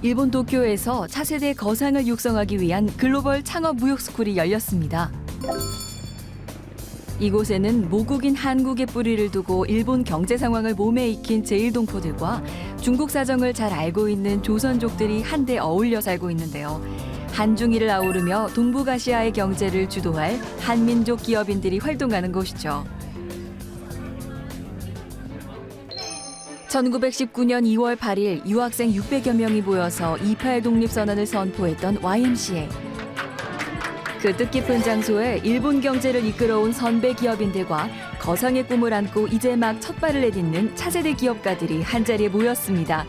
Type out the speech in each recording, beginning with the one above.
일본 도쿄에서 차세대 거상을 육성하기 위한 글로벌 창업 무역 스쿨이 열렸습니다. 이곳에는 모국인 한국의 뿌리를 두고 일본 경제 상황을 몸에 익힌 제1동포들과 중국 사정을 잘 알고 있는 조선족들이 한데 어울려 살고 있는데요. 한중일을 아우르며 동북아시아의 경제를 주도할 한민족 기업인들이 활동하는 곳이죠. 1919년 2월 8일 유학생 600여 명이 모여서 28 독립선언을 선포했던 YMCA. 그 뜻깊은 장소에 일본 경제를 이끌어온 선배 기업인들과 거상의 꿈을 안고 이제 막 첫 발을 내딛는 차세대 기업가들이 한자리에 모였습니다.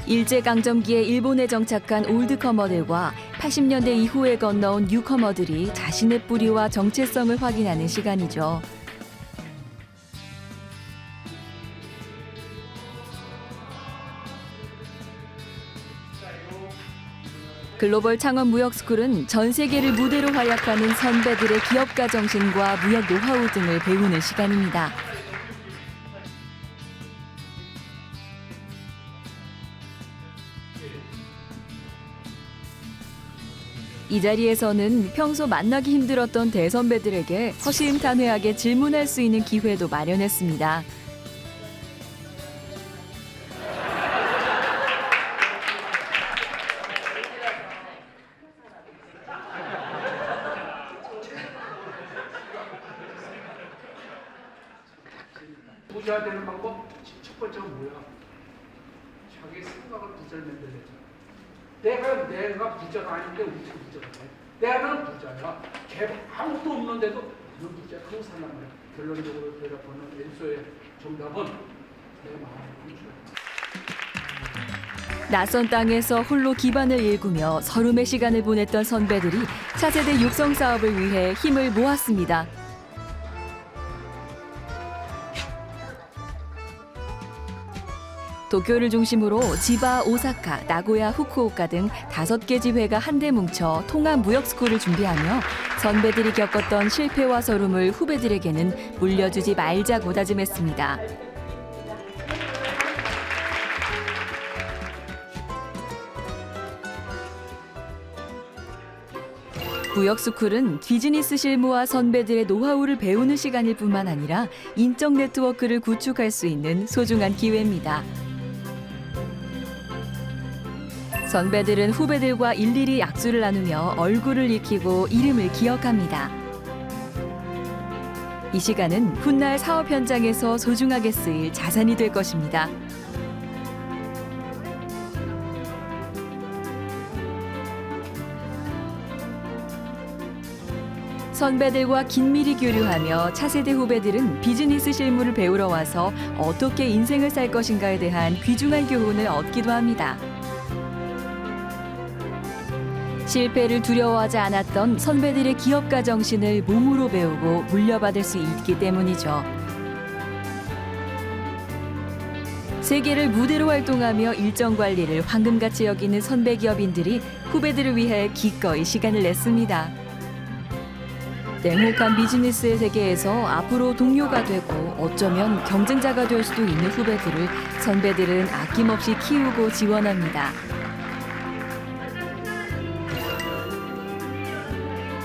일제강점기에 일본에 정착한 올드커머들과 80년대 이후에 건너온 뉴커머들이 자신의 뿌리와 정체성을 확인하는 시간이죠. 글로벌 창업 무역 스쿨은 전 세계를 무대로 활약하는 선배들의 기업가 정신과 무역 노하우 등을 배우는 시간입니다. 이 자리에서는 평소 만나기 힘들었던 대선배들에게 허심탄회하게 질문할 수 있는 기회도 마련했습니다. 부자 되는 방법 첫 번째가 뭐야? 자기 생각을 부자를 만들자. 내가 부자가 아닌데 어떻게 부자가 돼? 내가 부자야. 아무것도 없는데도 그런 부자 하고 살란 말이야. 결론적으로 대답하는 왼소의 정답은 내 마음이 부자. 낯선 땅에서 홀로 기반을 일구며 서름의 시간을 보냈던 선배들이 차세대 육성 사업을 위해 힘을 모았습니다. 도쿄를 중심으로 지바, 오사카, 나고야, 후쿠오카 등 5개 지회가 한데 뭉쳐 통합 무역 스쿨을 준비하며 선배들이 겪었던 실패와 서름을 후배들에게는 물려주지 말자고 다짐했습니다. 무역 스쿨은 비즈니스 실무와 선배들의 노하우를 배우는 시간일 뿐만 아니라 인적 네트워크를 구축할 수 있는 소중한 기회입니다. 선배들은 후배들과 일일이 약수를 나누며 얼굴을 익히고 이름을 기억합니다. 이 시간은 훗날 사업 현장에서 소중하게 쓰일 자산이 될 것입니다. 선배들과 긴밀히 교류하며 차세대 후배들은 비즈니스 실무를 배우러 와서 어떻게 인생을 살 것인가에 대한 귀중한 교훈을 얻기도 합니다. 실패를 두려워하지 않았던 선배들의 기업가 정신을 몸으로 배우고 물려받을 수 있기 때문이죠. 세계를 무대로 활동하며 일정 관리를 황금같이 여기는 선배 기업인들이 후배들을 위해 기꺼이 시간을 냈습니다. 냉혹한 비즈니스의 세계에서 앞으로 동료가 되고 어쩌면 경쟁자가 될 수도 있는 후배들을 선배들은 아낌없이 키우고 지원합니다.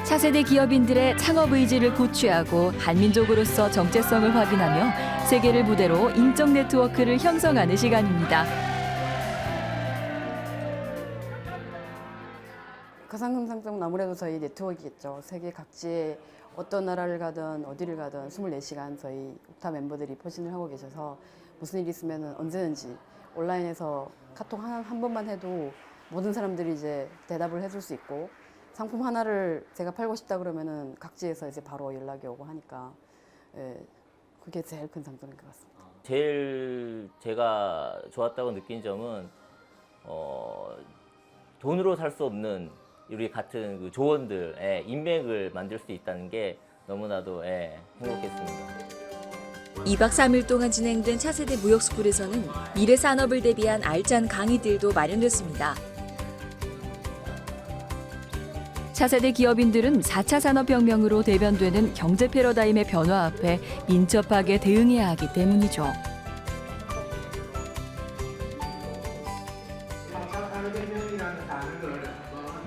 차세대 기업인들의 창업 의지를 고취하고 한민족으로서 정체성을 확인하며 세계를 무대로 인적 네트워크를 형성하는 시간입니다. 가상금상점은 아무래도 저희 네트워크겠죠. 세계 각지에 어떤 나라를 가든 어디를 가든 24시간 저희 옥타 멤버들이 포진을 하고 계셔서 무슨 일이 있으면 언제든지 온라인에서 카톡 한 번만 해도 모든 사람들이 이제 대답을 해줄 수 있고 상품 하나를 제가 팔고 싶다 그러면은 각지에서 이제 바로 연락이 오고 하니까 그게 제일 큰 장점인 것 같습니다. 제일 제가 좋았다고 느낀 점은 돈으로 살 수 없는 우리 같은 그 조원들의 인맥을 만들 수 있다는 게 너무나도 행복했습니다. 2박 3일 동안 진행된 차세대 무역 스쿨에서는 미래 산업을 대비한 알찬 강의들도 마련됐습니다. 차세대 기업인들은 4차 산업혁명으로 대변되는 경제 패러다임의 변화 앞에 민첩하게 대응해야 하기 때문이죠. 400명이라는 단어를 한번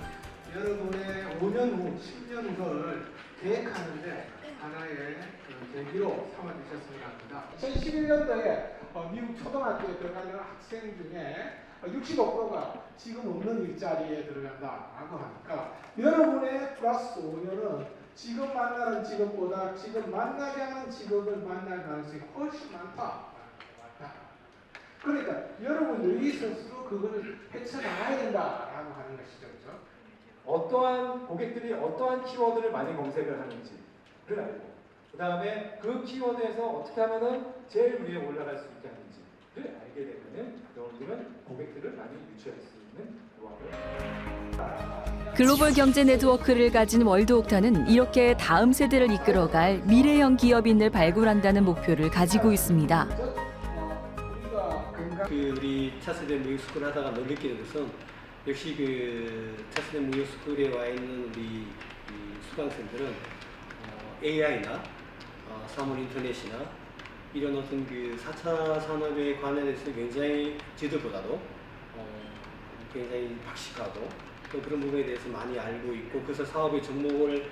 여러분의 5년 후, 10년 후를 계획하는데 하나의 계기로 삼아 주셨으면 합니다. 2011년도에 미국 초등학교에 들어가는 학생 중에 65%가 지금 없는 일자리에 들어간다라고 하니까 여러분의 플러스 5년은 지금 만나는 직업보다 지금 만나지 않은 직업을 만날 가능성이 훨씬 많다. 그러니까 여러분들이 스스로 그걸 헤쳐나가야 된다라고 하는 것이죠. 그렇죠? 어떠한 고객들이 어떠한 키워드를 많이 검색을 하는지를 알고 그 다음에 그 키워드에서 어떻게 하면은 제일 위에 올라갈 수 있게 하는지를 알게 되면은 여러분들은 고객들을 많이 유치할 수 있는 노하우를 글로벌 경제 네트워크를 가진 월드옥타는 이렇게 다음 세대를 이끌어갈 미래형 기업인을 발굴한다는 목표를 가지고 있습니다. 우리 차세대 무역스쿨 하다가 느끼는 것은 역시 그 차세대 무역스쿨에 와 있는 우리 수강생들은 AI나 사물 인터넷이나 이런 어떤 그 4차 산업에 관련해서 굉장히 저희들보다도 굉장히 박식하고 또 그런 부분에 대해서 많이 알고 있고 그래서 사업에 접목을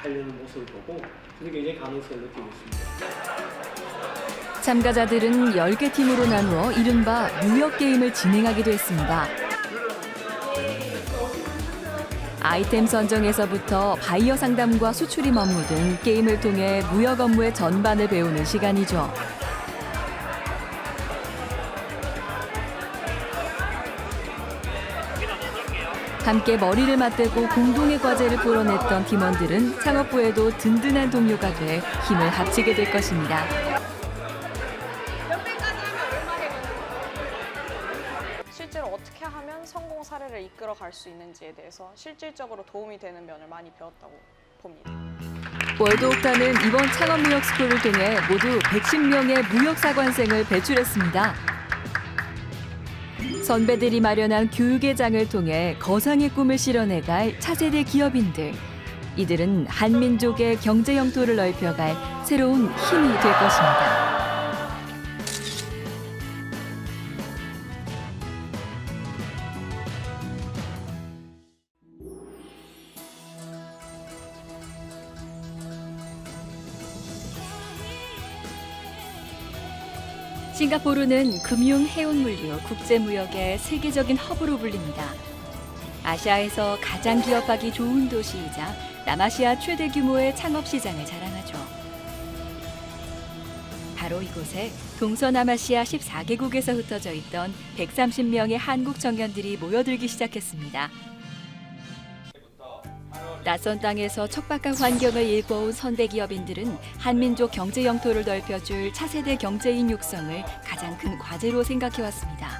하려는 모습을 보고 저는 굉장히 가능성을 느끼고 있습니다. 참가자들은 10개 팀으로 나누어 이른바 무역 게임을 진행하기도 했습니다. 아이템 선정에서부터 바이어 상담과 수출입 업무 등 게임을 통해 무역 업무의 전반을 배우는 시간이죠. 함께 머리를 맞대고 공동의 과제를 풀어냈던 팀원들은 창업부에도 든든한 동료가 돼 힘을 합치게 될 것입니다. 실제로 어떻게 하면 성공 사례를 이끌어 갈 수 있는지에 대해서 실질적으로 도움이 되는 면을 많이 배웠다고 봅니다. 월드옥타는 이번 창업무역 스쿨을 통해 모두 110명의 무역사관생을 배출했습니다. 선배들이 마련한 교육의 장을 통해 거상의 꿈을 실현해갈 차세대 기업인들. 이들은 한민족의 경제 영토를 넓혀갈 새로운 힘이 될 것입니다. 싱가포르는 금융, 해운물류, 국제무역의 세계적인 허브로 불립니다. 아시아에서 가장 기업하기 좋은 도시이자 남아시아 최대 규모의 창업시장을 자랑하죠. 바로 이곳에 동서남아시아 14개국에서 흩어져 있던 130명의 한국 청년들이 모여들기 시작했습니다. 낯선 땅에서 척박한 환경을 일궈온 선배 기업인들은 한민족 경제 영토를 넓혀줄 차세대 경제인 육성을 가장 큰 과제로 생각해왔습니다.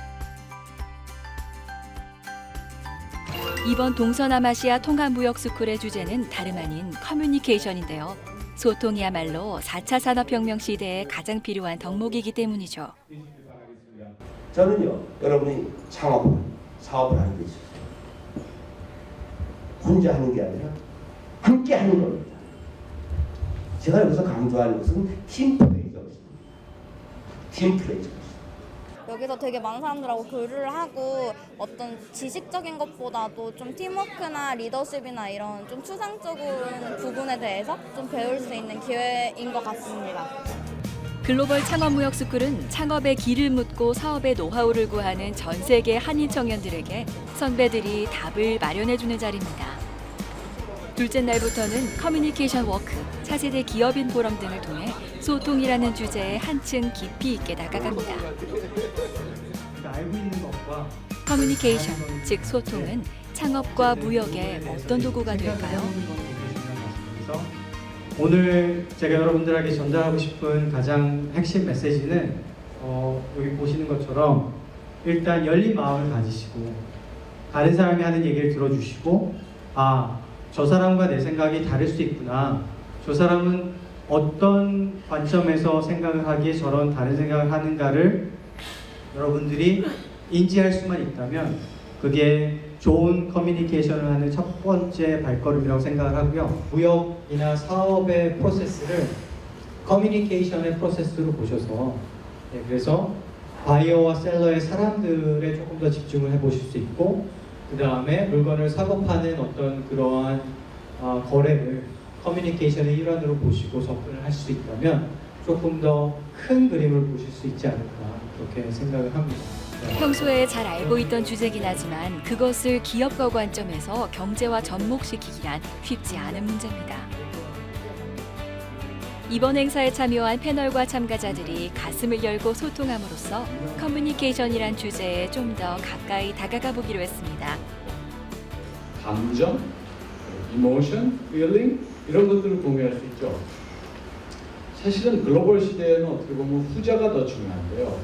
이번 동서남아시아 통합무역스쿨의 주제는 다름 아닌 커뮤니케이션인데요. 소통이야말로 4차 산업혁명 시대에 가장 필요한 덕목이기 때문이죠. 저는요, 여러분이 사업을 하는 게 있어요. 혼자 하는 게 아니라 함께 하는 겁니다. 제가 여기서 강조하는 것은 팀플레이죠. 팀플레이죠. 여기서 되게 많은 사람들하고 교류를 하고 어떤 지식적인 것보다도 좀 팀워크나 리더십이나 이런 좀 추상적인 부분에 대해서 좀 배울 수 있는 기회인 것 같습니다. 글로벌 창업무역 스쿨은 창업의 길을 묻고 사업의 노하우를 구하는 전 세계 한인 청년들에게 선배들이 답을 마련해주는 자리입니다. 둘째 날부터는 커뮤니케이션 워크, 차세대 기업인 포럼 등을 통해 소통이라는 주제에 한층 깊이 있게 다가갑니다. 알고 있는 것과 커뮤니케이션, 즉 소통은 창업과 무역의 어떤 도구가 될까요? 오늘 제가 여러분들에게 전달하고 싶은 가장 핵심 메시지는 여기 보시는 것처럼 일단 열린 마음을 가지시고 다른 사람이 하는 얘기를 들어주시고 저 사람과 내 생각이 다를 수 있구나. 저 사람은 어떤 관점에서 생각을 하기에 저런 다른 생각을 하는가를 여러분들이 인지할 수만 있다면 그게 좋은 커뮤니케이션을 하는 첫 번째 발걸음이라고 생각을 하고요. 무역이나 사업의 프로세스를 커뮤니케이션의 프로세스로 보셔서 그래서 바이어와 셀러의 사람들에 조금 더 집중을 해보실 수 있고, 그 다음에 물건을 사고 파는 어떤 그러한 거래를 커뮤니케이션의 일환으로 보시고 접근을 할 수 있다면 조금 더 큰 그림을 보실 수 있지 않을까 그렇게 생각을 합니다. 평소에 잘 알고 있던 주제긴 하지만 그것을 기업가 관점에서 경제와 접목시키기란 쉽지 않은 문제입니다. 이번 행사에 참여한 패널과 참가자들이 가슴을 열고 소통함으로써 커뮤니케이션이란 주제에 좀 더 가까이 다가가 보기로 했습니다. 감정, 이모션, 필링 이런 것들을 공유할 수 있죠. 사실은 글로벌 시대에는 어떻게 보면 후자가 더 중요한데요.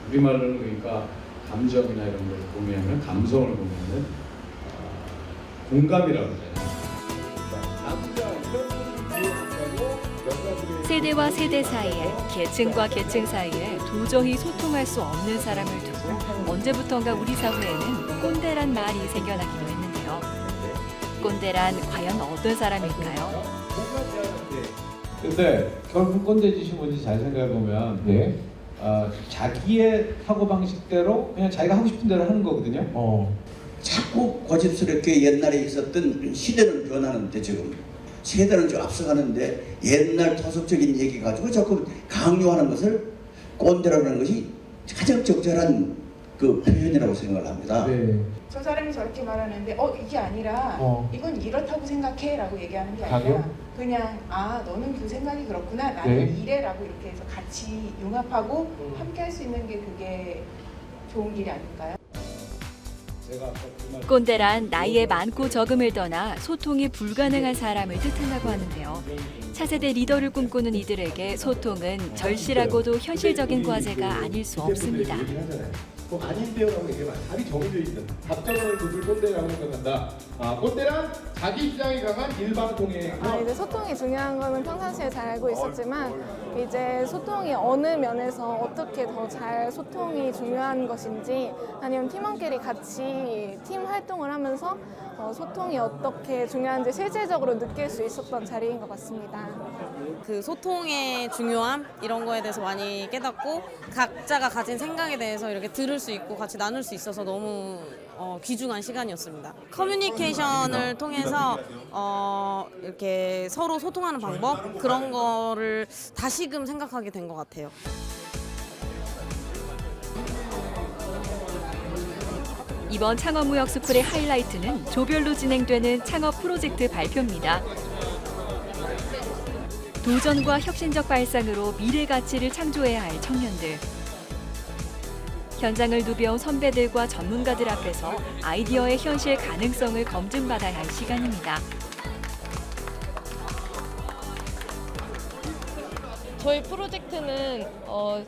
우리말로는 그러니까 감정이나 이런 걸 공유하면 감성을 공유하는 공감이라고 하잖아요. 세대와 세대 사이에, 계층과 계층 사이에 도저히 소통할 수 없는 사람을 두고 언제부턴가 우리 사회에는 꼰대란 말이 생겨나기도 했는데요. 꼰대란 과연 어떤 사람일까요? 근데 결국 꼰대 짓이 뭔지 잘 생각해 보면 자기의 사고 방식대로 그냥 자기가 하고 싶은 대로 하는 거거든요. 자꾸 고집스럽게 옛날에 있었던 시대는 변하는데 지금 세대는 좀 앞서가는데 옛날 토속적인 얘기 가지고 자꾸 강요하는 것을 꼰대라고 하는 것이 가장 적절한 그 표현이라고 생각을 합니다. 네. 저 사람이 저렇게 말하는데 이게 아니라 이건 이렇다고 생각해 라고 얘기하는 게 아니라 자기요? 그냥 너는 그 생각이 그렇구나 나는 네. 이래라고 이렇게 해서 같이 융합하고 함께 할 수 있는 게 그게 좋은 길이 아닐까요? 꼰대란 나이에 많고 적음을 떠나 소통이 불가능한 사람을 뜻한다고 하는데요. 차세대 리더를 꿈꾸는 이들에게 소통은 절실하고도 현실적인 과제가 아닐 수 없습니다. 아닌데요라고 얘기하면 답이 정해져 있는 답정을 그들 꼰대라고 생각한다. 꼰대란 자기 입장이 강한 일방통행. 이제 소통이 중요한 거는 평상시에 잘 알고 있었지만 이제 소통이 어느 면에서 어떻게 더 잘 소통이 중요한 것인지 아니면 팀원끼리 같이 팀 활동을 하면서 소통이 어떻게 중요한지 실질적으로 느낄 수 있었던 자리인 것 같습니다. 그 소통의 중요함 이런 거에 대해서 많이 깨닫고 각자가 가진 생각에 대해서 이렇게 들을 수 있고 같이 나눌 수 있어서 너무 귀중한 시간이었습니다. 커뮤니케이션을 통해서 이렇게 서로 소통하는 방법 그런 거를 다시금 생각하게 된 것 같아요. 이번 창업무역 스쿨의 하이라이트는 조별로 진행되는 창업 프로젝트 발표입니다. 도전과 혁신적 발상으로 미래 가치를 창조해야 할 청년들. 현장을 누벼온 선배들과 전문가들 앞에서 아이디어의 현실 가능성을 검증받아야 할 시간입니다. 저희 프로젝트는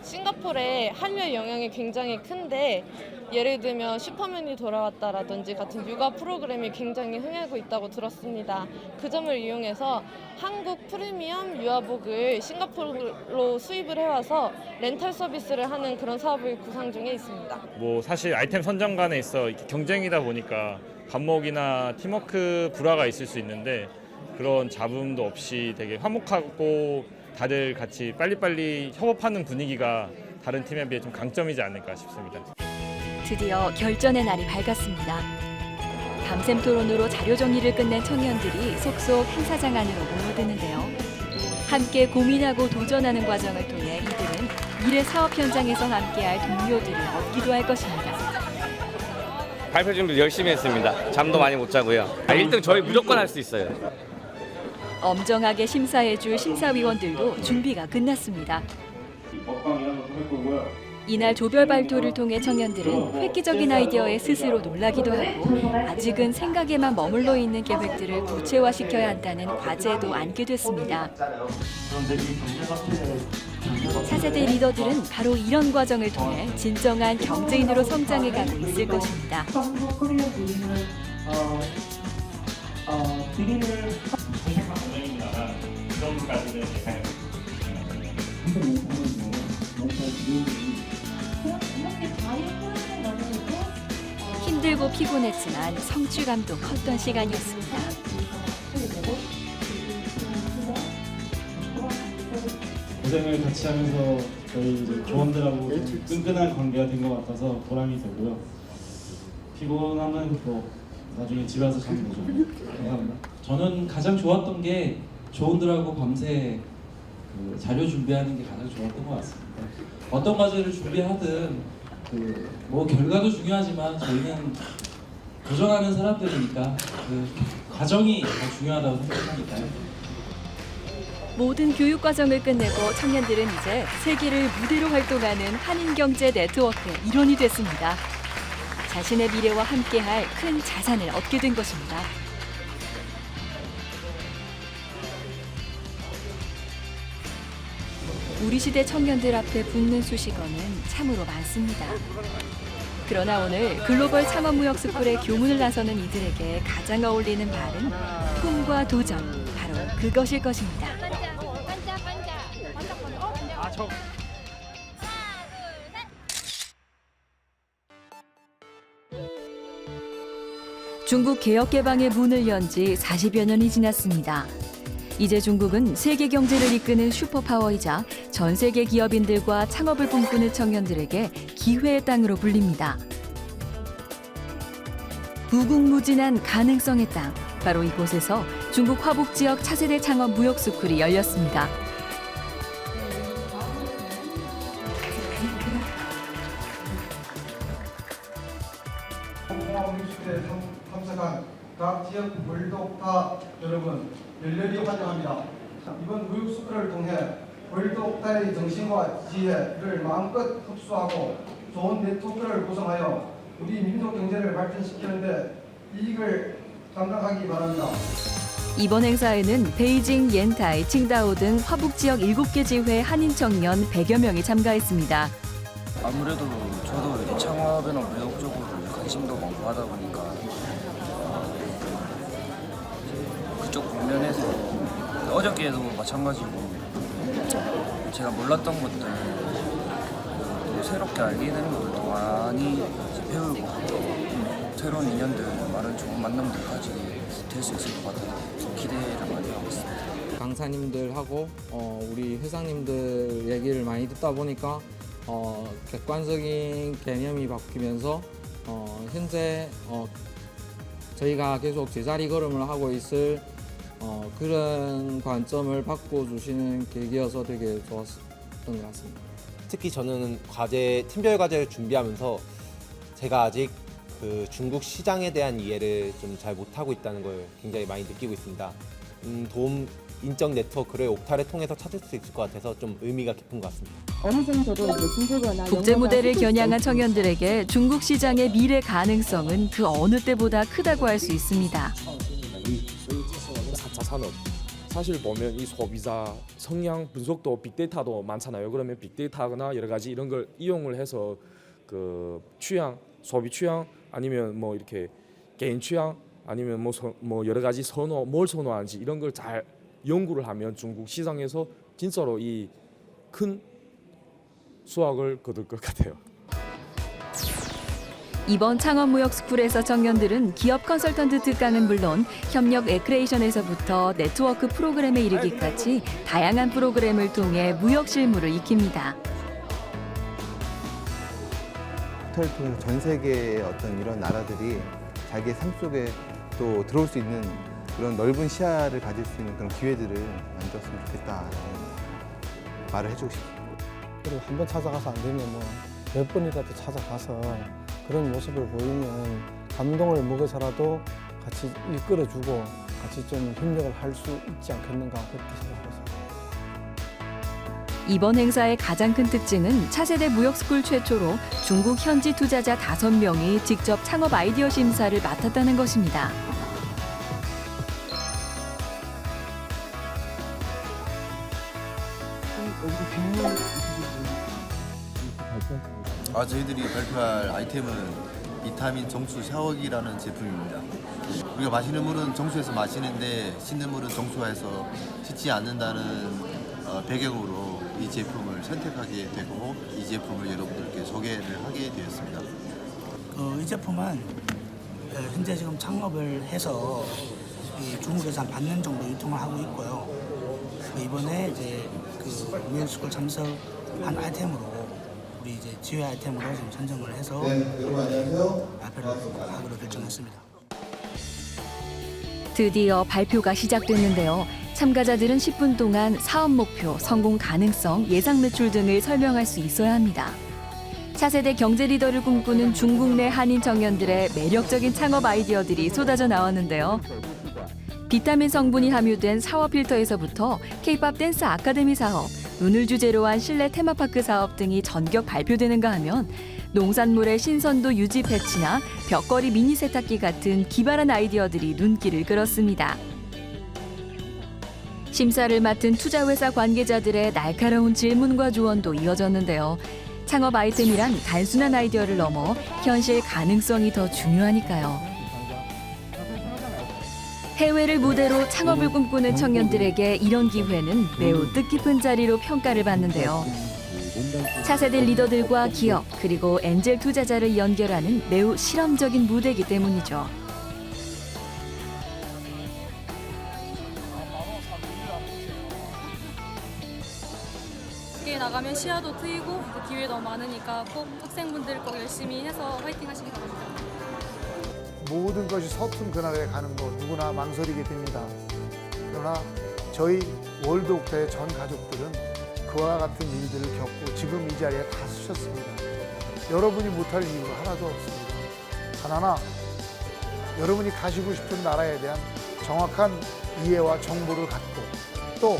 싱가포르의 한류의 영향이 굉장히 큰데 예를 들면 슈퍼맨이 돌아왔다라든지 같은 육아 프로그램이 굉장히 흥하고 있다고 들었습니다. 그 점을 이용해서 한국 프리미엄 유아복을 싱가포르로 수입을 해와서 렌탈 서비스를 하는 그런 사업을 구상 중에 있습니다. 사실 아이템 선정관에 있어 이렇게 경쟁이다 보니까 감목이나 팀워크 불화가 있을 수 있는데 그런 잡음도 없이 되게 화목하고 다들 같이 빨리빨리 협업하는 분위기가 다른 팀에 비해 좀 강점이지 않을까 싶습니다. 드디어 결전의 날이 밝았습니다. 밤샘 토론으로 자료 정리를 끝낸 청년들이 속속 행사장 안으로 모여드는데요. 함께 고민하고 도전하는 과정을 통해 이들은 미래 사업 현장에서 함께할 동료들을 얻기도 할 것입니다. 발표 준비 열심히 했습니다. 잠도 많이 못 자고요. 1등 저희 무조건 할 수 있어요. 엄정하게 심사해줄 심사위원들도 준비가 끝났습니다. 이날 조별 발표를 통해 청년들은 획기적인 아이디어에 스스로 놀라기도 하고 아직은 생각에만 머물러 있는 계획들을 구체화시켜야 한다는 과제도 안게 됐습니다. 차세대 리더들은 바로 이런 과정을 통해 진정한 경제인으로 성장해가고 있을 것입니다. 힘들고 피곤했지만 성취감도 컸던 시간이었습니다. 고생을 같이 하면서 저희 이제 조원들하고 끈끈한 관계가 된 것 같아서 보람이 되고요. 피곤하면 또 나중에 집에 와서 자면 되죠. 감사합니다. 저는 가장 좋았던 게 조원들하고 밤새 그 자료 준비하는 게 가장 좋았던 것 같습니다. 어떤 과제를 준비하든 뭐 결과도 중요하지만 저희는 도전하는 사람들이니까 그 과정이 더 중요하다고 생각하니까요. 모든 교육 과정을 끝내고 청년들은 이제 세계를 무대로 활동하는 한인경제 네트워크의 일원이 됐습니다. 자신의 미래와 함께할 큰 자산을 얻게 된 것입니다. 우리 시대 청년들 앞에 붙는 수식어는 참으로 많습니다. 그러나 오늘 글로벌 창업무역스쿨의 교문을 나서는 이들에게 가장 어울리는 말은 꿈과 도전, 바로 그것일 것입니다. 중국 개혁 개방의 문을 연 지 40여 년이 지났습니다. 이제 중국은 세계 경제를 이끄는 슈퍼파워이자 전 세계 기업인들과 창업을 꿈꾸는 청년들에게 기회의 땅으로 불립니다. 무궁무진한 가능성의 땅, 바로 이곳에서 중국 화북 지역 차세대 창업 무역 스쿨이 열렸습니다. 참석한 각 지역 월드옥타 여러분 열렬히 환영합니다. 이번 무역스쿨을 통해 월드옥타의 정신과 지혜를 마음껏 흡수하고 좋은 네트워크를 구성하여 우리 민족 경제를 발전시키는 데 이익을 감당하기 바랍니다. 이번 행사에는 베이징, 옌타이, 칭다오 등 화북 지역 7개 지회 한인 청년 100여 명이 참가했습니다. 아무래도 저도 이제 창업이나 무역 쪽으로 관심도 많고 하다 보니까 그쪽 국면에서 어저께도 마찬가지고 제가 몰랐던 것들 또 새롭게 알게 되는 것들도 많이 배우고 새로운 인연들, 많은 좋은 만남들까지 될 수 있을 것 같아서 기대를 많이 하고 있습니다. 강사님들하고 우리 회장님들 얘기를 많이 듣다 보니까 객관적인 개념이 바뀌면서 현재 저희가 계속 제자리 걸음을 하고 있을 그런 관점을 바꿔주시는 계기여서 되게 좋았던 것 같습니다. 특히 저는 팀별 과제를 준비하면서 제가 아직 그 중국 시장에 대한 이해를 좀 잘 못하고 있다는 걸 굉장히 많이 느끼고 있습니다. 인적 네트워크를 옥타를 통해서 찾을 수 있을 것 같아서 좀 의미가 깊은 것 같습니다. 어느 정도로 국제 무대를 겨냥한 청년들에게 중국 시장의 미래 가능성은 그 어느 때보다 크다고 할 수 있습니다. 4차 산업 사실 보면 이 소비자 성향 분석도 빅데이터도 많잖아요. 그러면 빅데이터나 여러 가지 이런 걸 이용을 해서 그 취향, 소비 취향 아니면 뭐 이렇게 개인 취향 아니면 뭐 여러 가지 뭘 선호하는지 이런 걸 잘 연구를 하면 중국 시장에서 진짜로 이 큰 수확을 거둘 것 같아요. 이번 창업무역스쿨에서 청년들은 기업 컨설턴트 특강은 물론 협력 에크레이션에서부터 네트워크 프로그램에 이르기까지 다양한 프로그램을 통해 무역 실무를 익힙니다. 옥타를 통해서 전 세계의 어떤 이런 나라들이 자기의 삶 속에 또 들어올 수 있는 그런 넓은 시야를 가질 수 있는 그런 기회들을 만들었으면 좋겠다라는 말을 해주고 싶습니다. 그리고 한 번 찾아가서 안 되면 뭐 몇 번이라도 찾아가서 그런 모습을 보이면 감동을 먹어서라도 같이 이끌어주고 같이 좀 협력을 할 수 있지 않겠는가 그렇게 생각합니다. 이번 행사의 가장 큰 특징은 차세대 무역스쿨 최초로 중국 현지 투자자 5명이 직접 창업 아이디어 심사를 맡았다는 것입니다. 저희들이 발표할 아이템은 비타민 정수 샤워기라는 제품입니다. 우리가 마시는 물은 정수해서 마시는데 씻는 물은 정수해서 씻지 않는다는 배경으로 이 제품을 선택하게 되고 이 제품을 여러분들께 소개를 하게 되었습니다. 이 제품은 현재 지금 창업을 해서 중국에서 한 반년 정도 유통을 하고 있고요. 이번에 이제 그 무역스쿨 참석 한 아이템으로 우리 이제 지회 아이템으로 지금 선정을 해서 여러분 안녕하세요. 발표를 하기로 결정했습니다. 드디어 발표가 시작됐는데요. 참가자들은 10분 동안 사업 목표, 성공 가능성, 예상 매출 등을 설명할 수 있어야 합니다. 차세대 경제 리더를 꿈꾸는 중국 내 한인 청년들의 매력적인 창업 아이디어들이 쏟아져 나왔는데요. 비타민 성분이 함유된 샤워 필터에서부터 K-팝 댄스 아카데미 사업, 눈을 주제로 한 실내 테마파크 사업 등이 전격 발표되는가 하면 농산물의 신선도 유지 패치나 벽걸이 미니 세탁기 같은 기발한 아이디어들이 눈길을 끌었습니다. 심사를 맡은 투자회사 관계자들의 날카로운 질문과 조언도 이어졌는데요. 창업 아이템이란 단순한 아이디어를 넘어 현실 가능성이 더 중요하니까요. 해외를 무대로 창업을 꿈꾸는 청년들에게 이런 기회는 매우 뜻깊은 자리로 평가를 받는데요. 차세대 리더들과 기업 그리고 엔젤 투자자를 연결하는 매우 실험적인 무대이기 때문이죠. 밖에 나가면 시야도 트이고 기회도 많으니까 꼭 학생분들 꼭 열심히 해서 화이팅 하시기 바랍니다. 모든 것이 서툰 그날에 가는 거 누구나 망설이게 됩니다. 그러나 저희 월드옥타의 전 가족들은 그와 같은 일들을 겪고 지금 이 자리에 다 서셨습니다. 여러분이 못할 이유가 하나도 없습니다. 하나, 여러분이 가시고 싶은 나라에 대한 정확한 이해와 정보를 갖고 또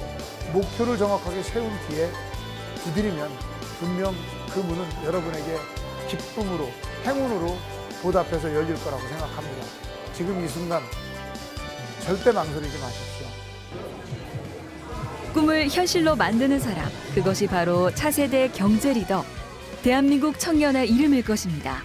목표를 정확하게 세운 뒤에 두드리면 분명 그 문은 여러분에게 기쁨으로, 행운으로 보답해서 열릴 거라고 생각합니다. 지금 이 순간 절대 망설이지 마십시오. 꿈을 현실로 만드는 사람, 그것이 바로 차세대 경제 리더, 대한민국 청년의 이름일 것입니다.